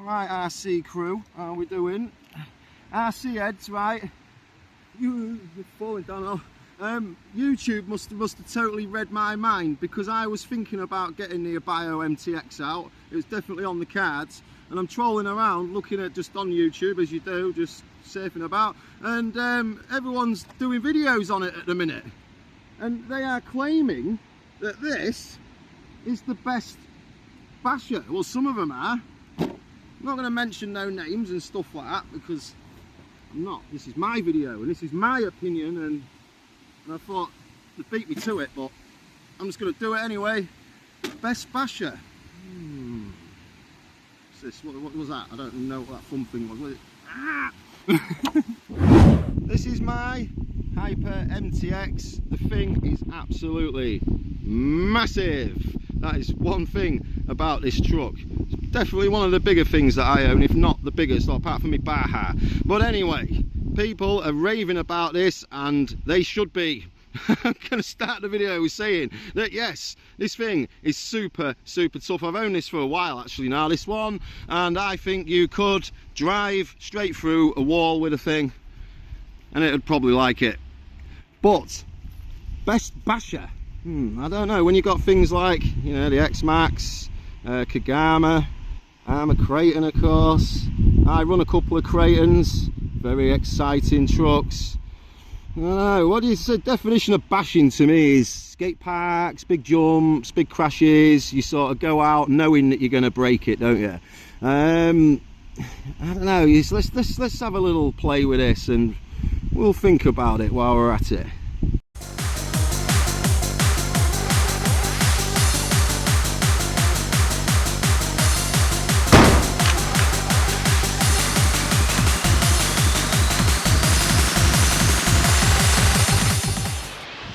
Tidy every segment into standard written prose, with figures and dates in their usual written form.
Right, RC crew, how are we doing? RC heads, right? You're falling down. YouTube must have totally read my mind, because I was thinking about getting the Hobao MTX out. It was definitely on the cards, and I'm trolling around looking at just on YouTube, as you do, just surfing about, and everyone's doing videos on it at the minute, and they are claiming that this is the best basher. Well, some of them are. I'm not going to mention no names and stuff like that, because I'm not. This is my video and this is my opinion, and I thought they'd beat me to it, but I'm just going to do it anyway. Best basher. What's this? What was that? I don't even know what that fun thing was. It? Ah! This is my Hyper MTX. The thing is absolutely massive. That is one thing about this truck. It's definitely one of the bigger things that I own, if not the biggest, apart from my Baja. But anyway, people are raving about this, and they should be. I'm going to start the video with saying that yes, this thing is super tough. I've owned this for a while actually now, this one, and I think you could drive straight through a wall with a thing and it would probably like it. But best basher, I don't know. When you got things like, you know, the X-Max, Kagama, I'm a Creighton of course. I run a couple of Creightons, very exciting trucks. I don't know, what do you say? Definition of bashing to me is skate parks, big jumps, big crashes. You sort of go out knowing that you're going to break it, don't you? I don't know. Let's have a little play with this, and we'll think about it while we're at it.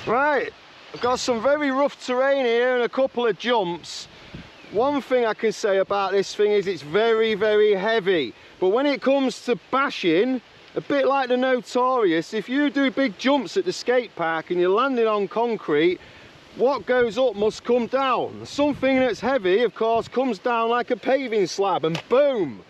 Right, I've got some very rough terrain here and a couple of jumps. One thing I can say about this thing is it's very heavy, but when it comes to bashing, a bit like the Notorious, if you do big jumps at the skate park and you're landing on concrete, what goes up must come down. Something that's heavy, of course, comes down like a paving slab, and boom!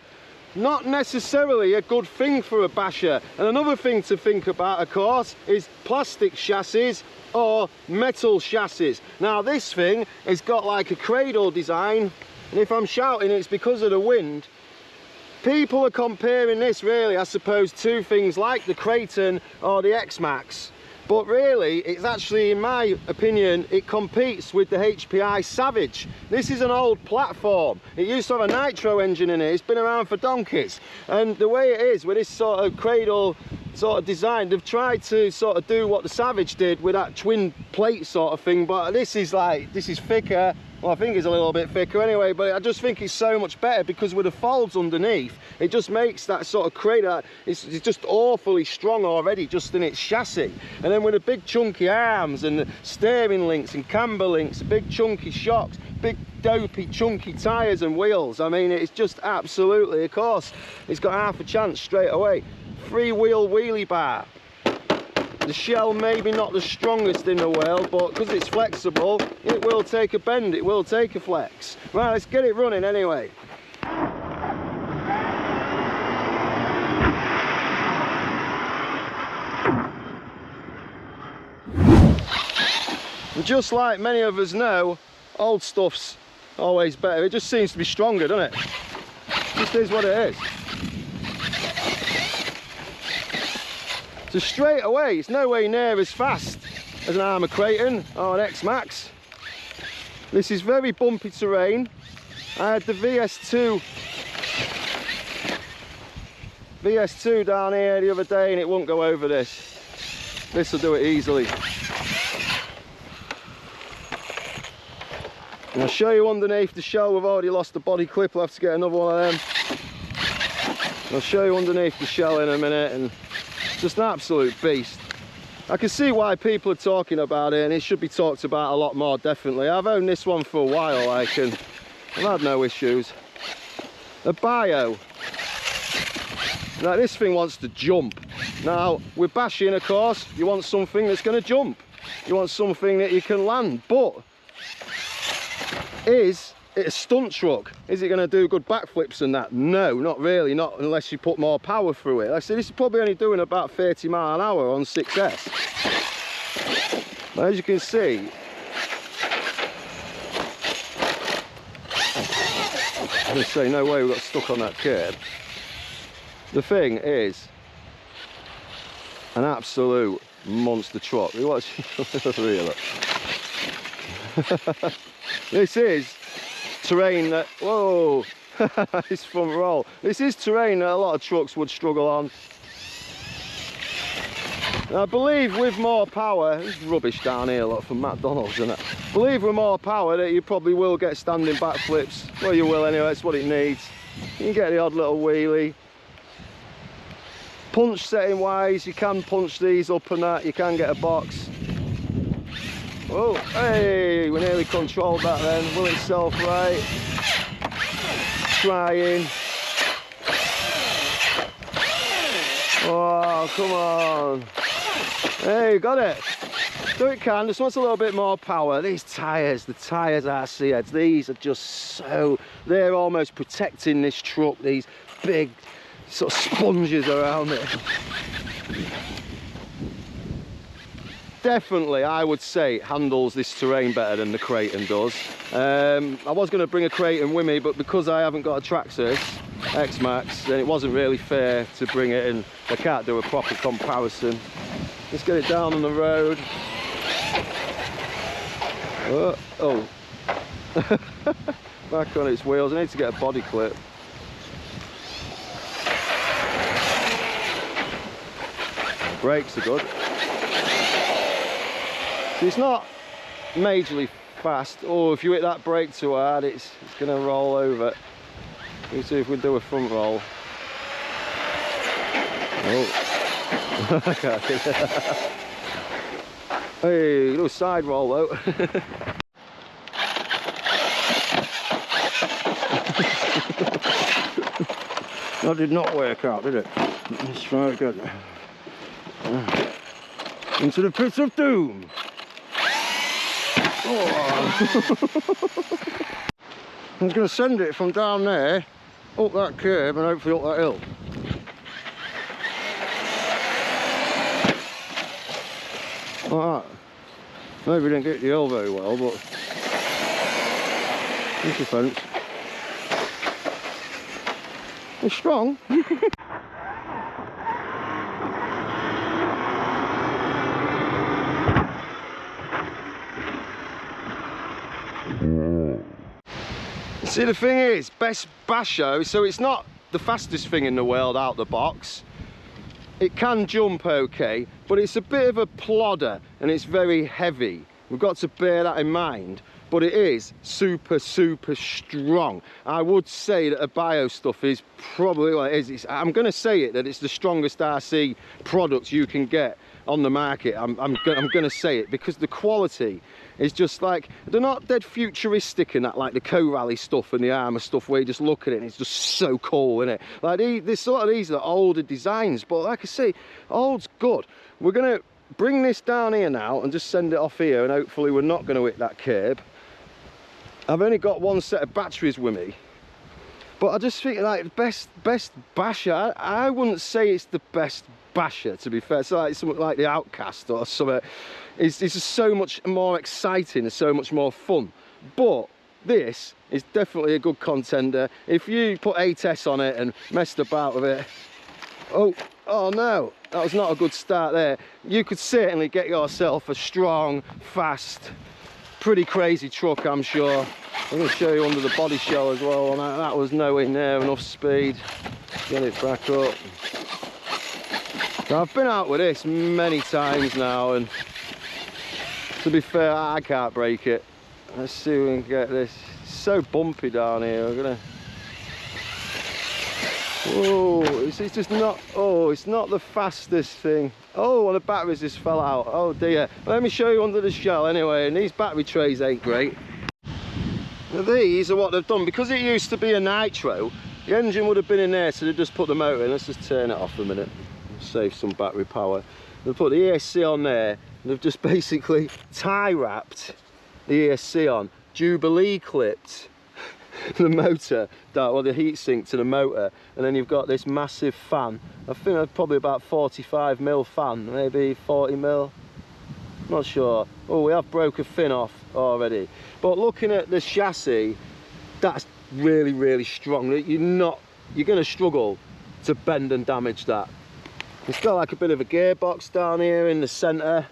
Not necessarily a good thing for a basher. And another thing to think about, of course, is plastic chassis or metal chassis. Now this thing has got like a cradle design, and if I'm shouting it's because of the wind. People are comparing this really, I suppose, to things like the Creighton or the X-Max. But really, it's actually, in my opinion, it competes with the HPI Savage. This is an old platform. It used to have a nitro engine in it. It's been around for donkeys. And the way it is with this sort of cradle sort of design, they've tried to sort of do what the Savage did with that twin plate sort of thing. But this is thicker. Well, I think it's a little bit thicker anyway, but I just think it's so much better because with the folds underneath, it just makes that sort of cradle, it's just awfully strong already just in its chassis. And then with the big chunky arms and the steering links and camber links, big chunky shocks, big dopey chunky tyres and wheels, I mean, it's just absolutely, of course, it's got half a chance straight away. Three-wheel wheelie bar. The shell maybe not the strongest in the world, but because it's flexible, it will take a bend, it will take a flex. Right, let's get it running anyway. And just like many of us know, old stuff's always better. It just seems to be stronger, doesn't it? It just is what it is. So straight away, it's nowhere near as fast as an Armour Creighton or an X-Max. This is very bumpy terrain. I had the VS2 down here the other day and it won't go over this. This will do it easily. And I'll show you underneath the shell. We've already lost the body clip. I'll have to get another one of them. I'll show you underneath the shell in a minute, and just an absolute beast. I can see why people are talking about it, and it should be talked about a lot more, definitely. I've owned this one for a while, like, and I've had no issues. A Bio. Now this thing wants to jump. Now with bashing, of course, you want something that's going to jump. You want something that you can land, but is it's a stunt truck. Is it going to do good backflips and that? No, not really, not unless you put more power through it. Like I said, this is probably only doing about 30 miles an hour on 6S. As you can see, I'm going to say no way we got stuck on that curb. The thing is an absolute monster truck. Watch, really. This is terrain that, whoa, this front roll. This is terrain that a lot of trucks would struggle on. And I believe with more power, this is rubbish down here, look, from McDonald's, isn't it? I believe with more power that you probably will get standing backflips. Well, you will anyway, it's what it needs. You can get the odd little wheelie. Punch setting wise, you can punch these up and that, you can get a box. Oh, hey, we nearly controlled that then. Will it self-right? Trying. Oh, come on. Hey, got it. So it can, just wants a little bit more power. These tyres, the tyres RC heads, these are just so, they're almost protecting this truck, these big sort of sponges around it. Definitely, I would say it handles this terrain better than the Kraton does. I was going to bring a Kraton with me, but because I haven't got a Traxxas X-Max, then it wasn't really fair to bring it in. I can't do a proper comparison. Let's get it down on the road. Oh. Back on its wheels. I need to get a body clip. Brakes are good. It's not majorly fast. Oh, if you hit that brake too hard, it's going to roll over. Let's see if we do a front roll. Oh. Hey, little side roll though. That did not work out, did it? Let's try it again. Into the pits of doom. Oh. I'm going to send it from down there up that curb and hopefully up that hill. Like that. Maybe didn't get the hill very well, but it's a fence. It's strong. See, the thing is, best basho, so it's not the fastest thing in the world out the box. It can jump okay, but it's a bit of a plodder and it's very heavy. We've got to bear that in mind, but it is super, super strong. I would say that a bio stuff is probably, well, I'm going to say it, that it's the strongest RC product you can get on the market. I'm going to say it because the quality is just like, they're not dead futuristic in that, like the co-rally stuff and the armour stuff where you just look at it and it's just so cool, isn't it? Like this sort of, these are older designs, but like I say, old's good. We're going to bring this down here now and just send it off here, and hopefully we're not going to hit that curb. I've only got one set of batteries with me, but I just think like best basher, I wouldn't say it's the best basher, to be fair. So like something like the Outcast or something, it's just so much more exciting and so much more fun. But this is definitely a good contender. If you put 8S on it and messed about with it, oh no, that was not a good start there. You could certainly get yourself a strong, fast, pretty crazy truck, I'm sure. I'm going to show you under the body shell as well. That was nowhere near enough speed. Get it back up. So I've been out with this many times now, and to be fair, I can't break it. Let's see if we can get this. It's so bumpy down here. We're gonna. Whoa! It's just not. Oh, it's not the fastest thing. Oh, well, the batteries just fell out. Oh dear. Let me show you under the shell anyway. And these battery trays ain't great. Now, these are what they've done, because it used to be a nitro. The engine would have been in there, so they just put the motor in. Let's just turn it off a minute. Save some battery power. They've put the ESC on there, and they've just basically tie wrapped the ESC on, Jubilee clipped the motor, well, the heat sink to the motor, and then you've got this massive fan. I think that's probably about 45mm fan, maybe 40mm. Not sure. Oh, we have broke a fin off already. But looking at the chassis, that's really, really strong. You're going to struggle to bend and damage that. It's got like a bit of a gearbox down here in the centre.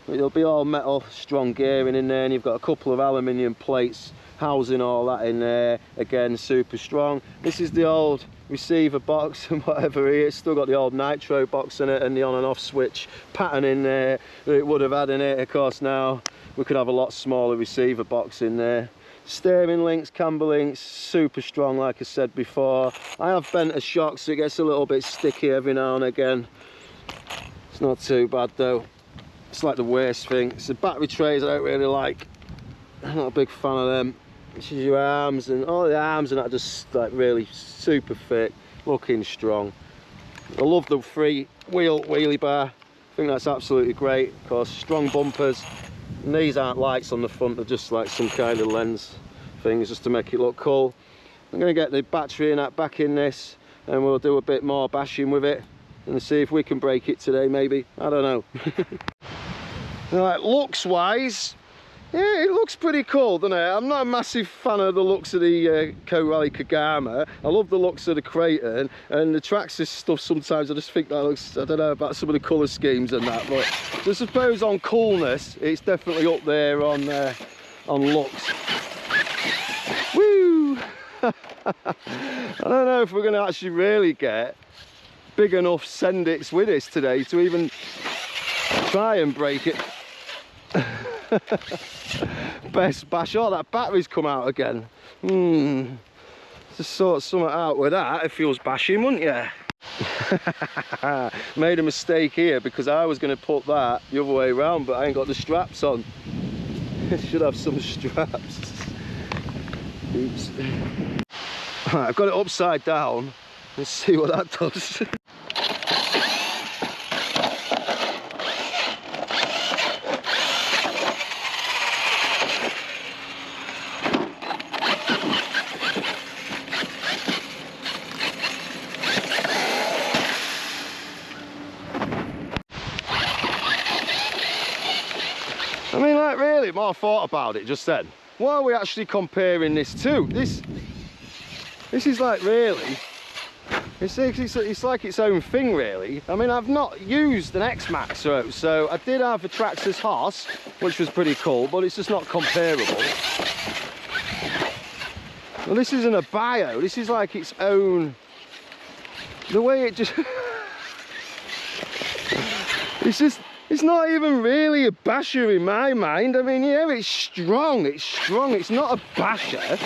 It'll be all metal, strong gearing in there, and you've got a couple of aluminium plates housing all that in there. Again, super strong. This is the old receiver box and whatever here. It's still got the old nitro box in it and the on and off switch pattern in there that it would have had in it. Of course, now we could have a lot smaller receiver box in there. Steering links, camber links, super strong like I said before. I have bent a shock so it gets a little bit sticky every now and again. It's not too bad though. It's like the worst thing. It's the battery trays I don't really like. I'm not a big fan of them. This is your arms, and all the arms and that just like really super thick, looking strong. I love the free wheel wheelie bar. I think that's absolutely great. Of course, strong bumpers. And these aren't lights on the front, they're just like some kind of lens things just to make it look cool. I'm going to get the battery and that back in this, and we'll do a bit more bashing with it and see if we can break it today, maybe. I don't know. Right, looks wise, yeah, it looks pretty cool, doesn't it? I'm not a massive fan of the looks of the Co-Rally Kagama. I love the looks of the Creighton, and the Traxxas stuff sometimes I just think that looks, I don't know about some of the colour schemes and that, but I suppose on coolness it's definitely up there on looks. Woo! I don't know if we're going to actually really get big enough Sendits with this today to even try and break it. Best bash. Oh, that battery's come out again. Just sort something out with that if you was bashing, wouldn't you? Made a mistake here because I was going to put that the other way around, but I ain't got the straps on. Should have some straps. Oops. Right, I've got it upside down. Let's see what that does. I mean, like, really, more thought about it just then. What are we actually comparing this to? This is like, really, it's like its own thing, really. I mean, I've not used an X-Max rope, so I did have a Traxxas Hoss, which was pretty cool, but it's just not comparable. Well, this isn't a bio, this is like its own, the way it just, it's not even really a basher in my mind. I mean, yeah, it's strong, it's not a basher.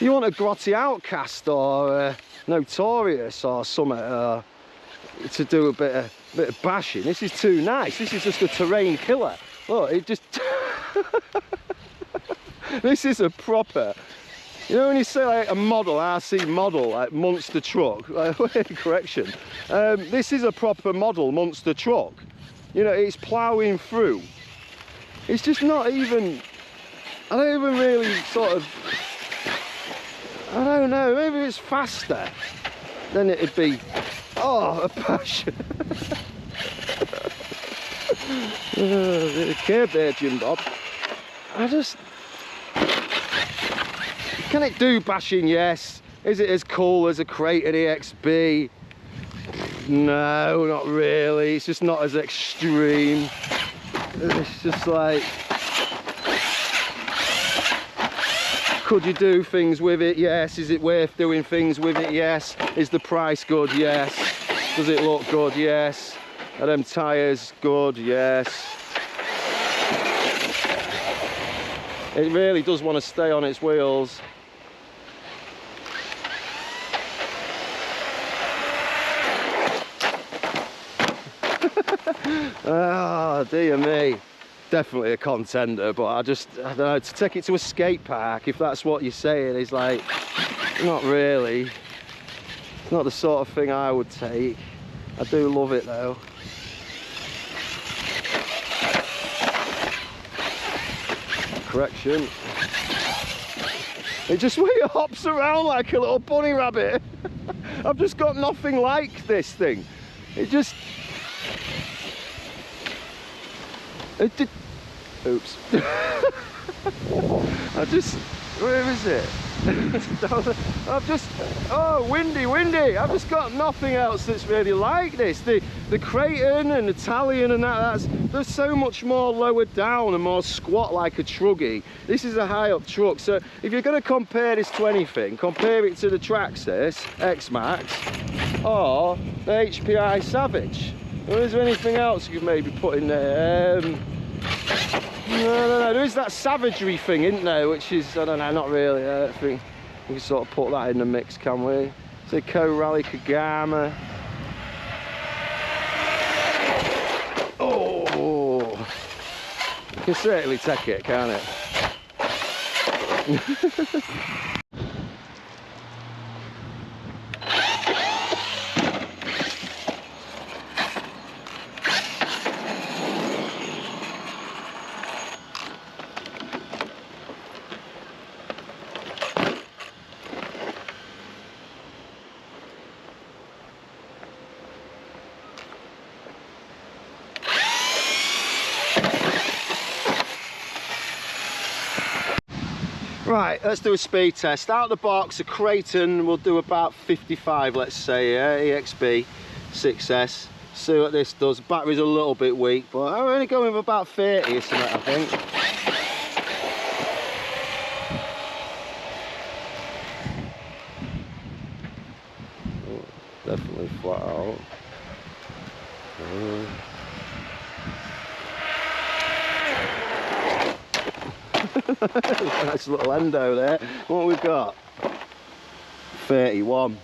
You want a Grotty Outcast or Notorious or something to do a bit of bashing. This is too nice. This is just a terrain killer. Look, it just... This is a proper... You know when you say like a model, RC model, like monster truck, correction. This is a proper model monster truck. You know, it's ploughing through. It's just not even... I don't even really sort of... I don't know, maybe it's faster, then it'd be, oh, a passion. Curb there, jimbob. Can it do bashing? Yes. Is it as cool as a Creighton EXB? No, not really. It's just not as extreme. It's just like... Could you do things with it? Yes. Is it worth doing things with it? Yes. Is the price good? Yes. Does it look good? Yes. Are them tyres good? Yes. It really does want to stay on its wheels. Oh, dear me. Definitely a contender, but I don't know, to take it to a skate park, if that's what you're saying, is like, not really. It's not the sort of thing I would take. I do love it though. Correction. It just hops around like a little bunny rabbit. I've just got nothing like this thing. It just... Oops. Where is it? I've just... Oh, windy. I've just got nothing else that's really like this. The Creighton and Italian and they're so much more lower down and more squat like a truggy. This is a high up truck. So if you're going to compare this to anything, compare it to the Traxxas X-Max or the HPI Savage. Or is there anything else you could maybe put in there? No, there is that savagery thing, isn't there? Which is, I don't know, not really. I don't think we can sort of put that in the mix, can we? Say Co-Rally Kagama. Oh, you can certainly take it, can't it? Right, let's do a speed test. Out of the box, a Creighton will do about 55, let's say, yeah? EXB 6S. See what this does. Battery's a little bit weak, but I'm only going with about 30 or something, I think. Oh, definitely flat out. Nice little endo there. What we've got? 31.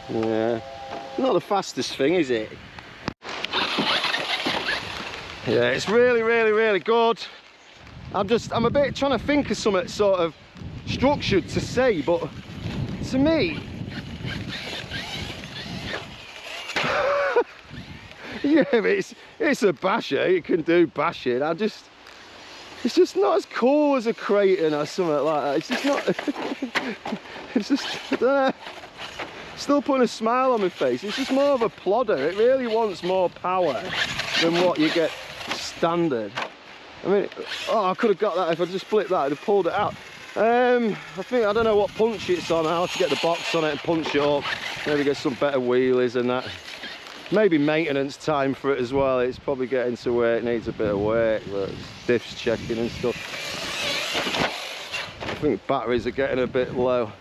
Yeah. Not the fastest thing, is it? Yeah, it's really good. I'm a bit trying to think of something sort of structured to say, but to me, yeah, it's a basher. It can do bashing. It's just not as cool as a Creighton or something like that. It's just not. It's just, I don't know. Still putting a smile on my face. It's just more of a plodder. It really wants more power than what you get standard. I mean, oh, I could have got that if I just flipped that. I'd have pulled it out. I don't know what punch it's on. I'll have to get the box on it and punch it up. Maybe get some better wheelies and that. Maybe maintenance time for it as well. It's probably getting to where it needs a bit of work, but diffs checking and stuff. I think batteries are getting a bit low.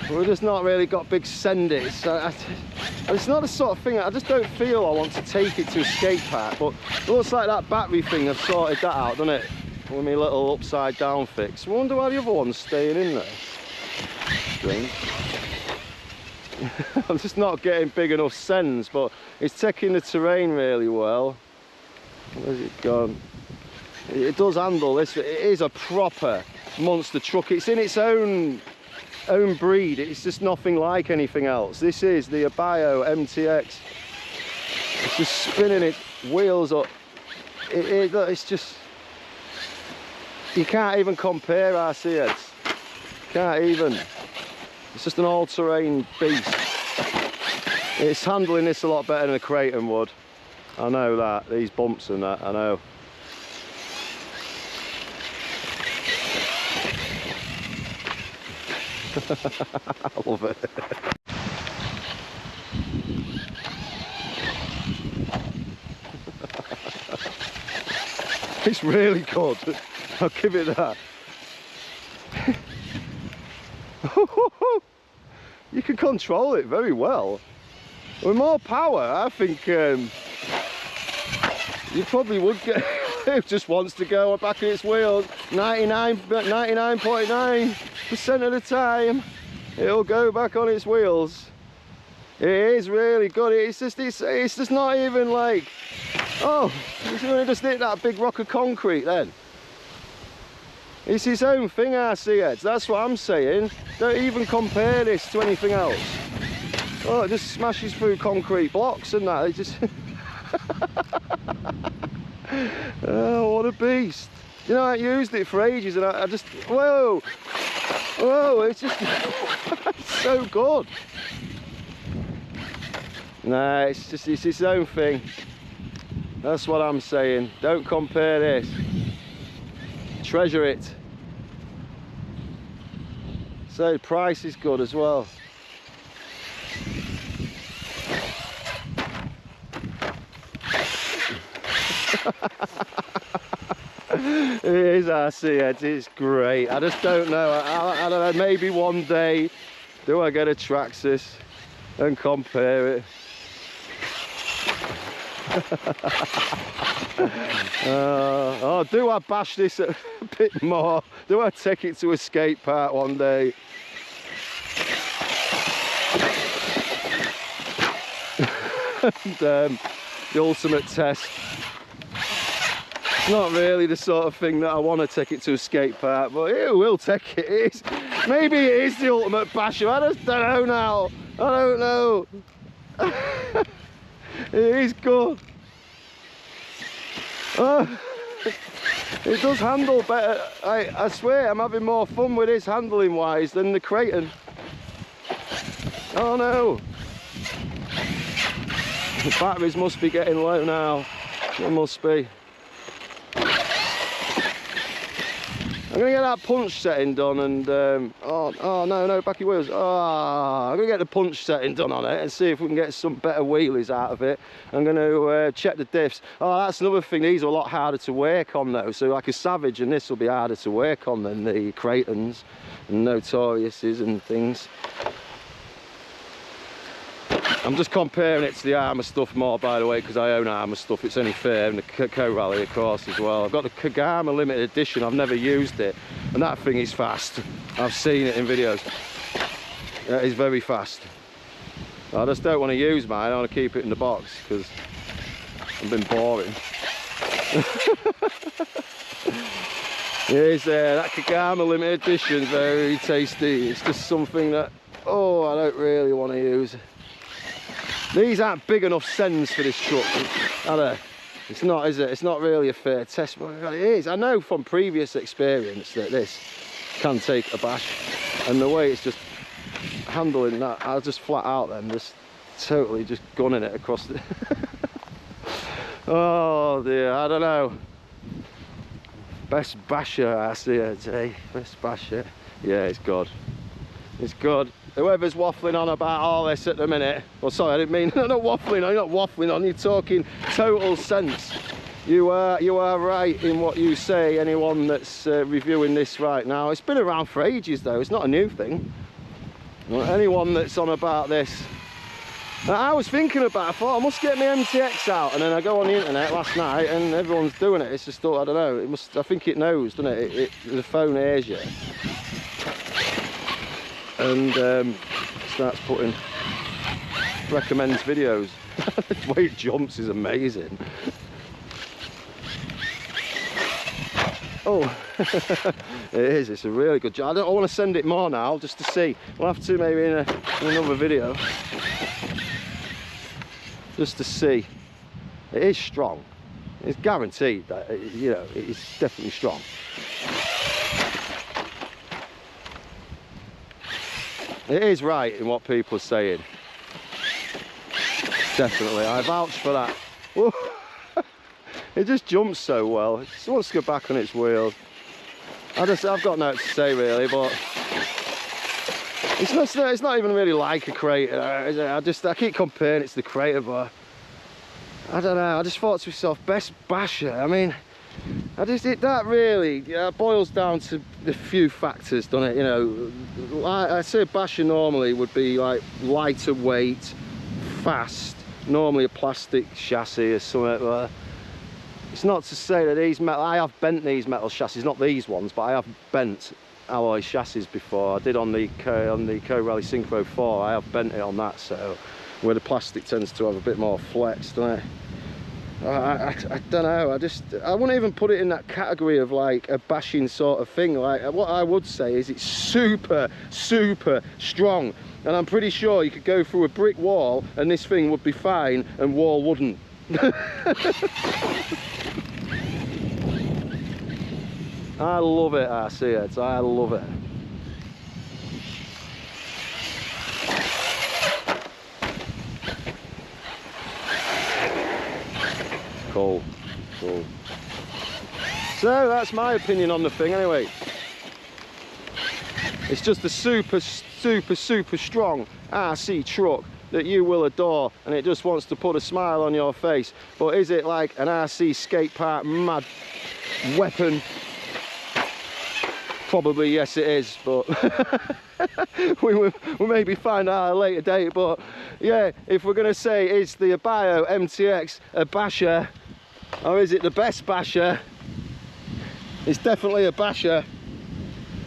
We've just not really got big senders. It's not the sort of thing, I just don't feel I want to take it to a skate park, but it looks like that battery thing, I've sorted that out, doesn't it? With my little upside down fix. I wonder why the other one's staying in there. Strange. I'm just not getting big enough sends, but it's taking the terrain really well. Where's it gone? It does handle this. It is a proper monster truck. It's in its own breed. It's just nothing like anything else. This is the Hobao MTX. It's just spinning its wheels up. It's just, you can't even compare RC heads. Can't even. It's just an all-terrain beast. It's handling this a lot better than a Creighton would. I know that. These bumps and that, I know. I love it. It's really good. I'll give it that. You can control it very well. With more power, I think you probably would get. It just wants to go back at its wheels 99.9% of the time. It'll go back on its wheels. It is really good. It's just not even like, oh, it's going to just hit that big rock of concrete then. It's its own thing, RC heads. That's what I'm saying. Don't even compare this to anything else. Oh, it just smashes through concrete blocks and that. It just. Oh, what a beast. You know, I used it for ages and I just, whoa. Oh, it's just it's so good. Nah, it's its own thing. That's what I'm saying. Don't compare this. Treasure it. So price is good as well. It is RC heads, it's great. I just don't know. I don't know, maybe one day do I get a Traxxas and compare it. Oh, do I bash this a bit more? Do I take it to a skate park one day? And the ultimate test. It's not really the sort of thing that I want to take it to a skate park, but it will take it. It is. Maybe it is the ultimate basher. I just don't know now. I don't know. It is good. It does handle better. I swear I'm having more fun with this handling wise than the Kraton. Oh no. The batteries must be getting low now. It must be. I'm gonna get that punch setting done and oh no, backy wheels. I'm gonna get the punch setting done on it and see if we can get some better wheelies out of it. I'm gonna check the diffs. Oh, that's another thing, these are a lot harder to work on though, so like a Savage and this will be harder to work on than the Kratons and Notoriouses and things. I'm just comparing it to the Armour stuff more, by the way, because I own Armour stuff. It's only fair, and the Co-Rally, of course, as well. I've got the Kagama limited edition. I've never used it, and that thing is fast. I've seen it in videos. It is very fast. I just don't want to use mine. I want to keep it in the box because I've been boring. Yes, that Kagama limited edition, very tasty. It's just something that, oh, I don't really want to use. These aren't big enough sends for this truck, are they? It's not, is it? It's not really a fair test, but it is. I know from previous experience that this can take a bash, and the way it's just handling that, I'll just flat out then, just totally just gunning it across the... Oh dear, I don't know. Best basher I see it today. Best basher. Yeah, it's good. It's good. Whoever's waffling on about all this at the minute, well, sorry, I didn't mean, I'm not waffling on, you're not waffling on, you're talking total sense. You are right in what you say, anyone that's reviewing this right now. It's been around for ages though, it's not a new thing. Anyone that's on about this. I was thinking about it, I thought I must get my MTX out, and then I go on the internet last night and everyone's doing it. It's just thought, I don't know, it must, I think it knows, doesn't it? The phone hears you. And starts putting, recommends videos. The way it jumps is amazing. Oh, it is, it's a really good job. I want to send it more now just to see. We'll have to maybe in another video. Just to see. It is strong. It's guaranteed that, you know, it's definitely strong. It is right in what people are saying. Definitely, I vouch for that. It just jumps so well. It just wants to go back on its wheels. I've got nothing to say really, but it's not even really like a Kraton. I keep comparing it to the Kraton, but I don't know. I just thought to myself, best basher. I mean, that really boils down to a few factors, doesn't it? You know, I say basher normally would be like lighter weight, fast, normally a plastic chassis or something. But it's not to say that these metal, I have bent these metal chassis, not these ones, but I have bent alloy chassis before. I did on the Co-Rally Synchro 4, I have bent it on that, so where the plastic tends to have a bit more flex, doesn't it? I don't know, I wouldn't even put it in that category of like a bashing sort of thing. Like, what I would say is it's super strong, and I'm pretty sure you could go through a brick wall and this thing would be fine and wall wouldn't. I love it, RC heads, I love it. Cool. Cool. So that's my opinion on the thing anyway. It's just a super strong RC truck that you will adore, and it just wants to put a smile on your face. But is it like an RC skate park mad weapon? Probably yes it is, but we'll maybe find out at a later date. But yeah, if we're gonna say is the Hobao MTX a basher, or is it the best basher, it's definitely a basher.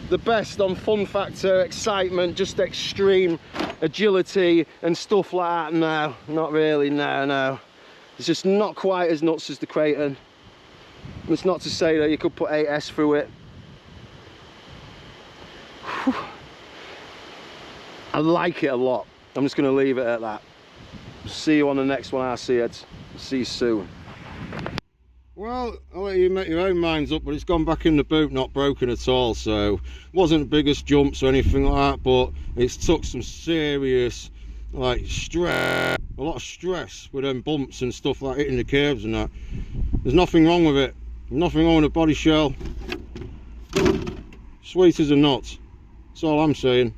The best on fun factor, excitement, just extreme agility and stuff like that. No, not really, no. It's just not quite as nuts as the Kraton. It's not to say that you could put 8S through it. Whew. I like it a lot. I'm just going to leave it at that. See you on the next one, RC heads. See you soon. Well, I'll let you make your own minds up, but it's gone back in the boot, not broken at all. So wasn't the biggest jumps or anything like that, but it's took some serious like stress, a lot of stress with them bumps and stuff like hitting the curbs and that. There's nothing wrong with it, nothing wrong with the body shell. Sweet as a nut, that's all I'm saying.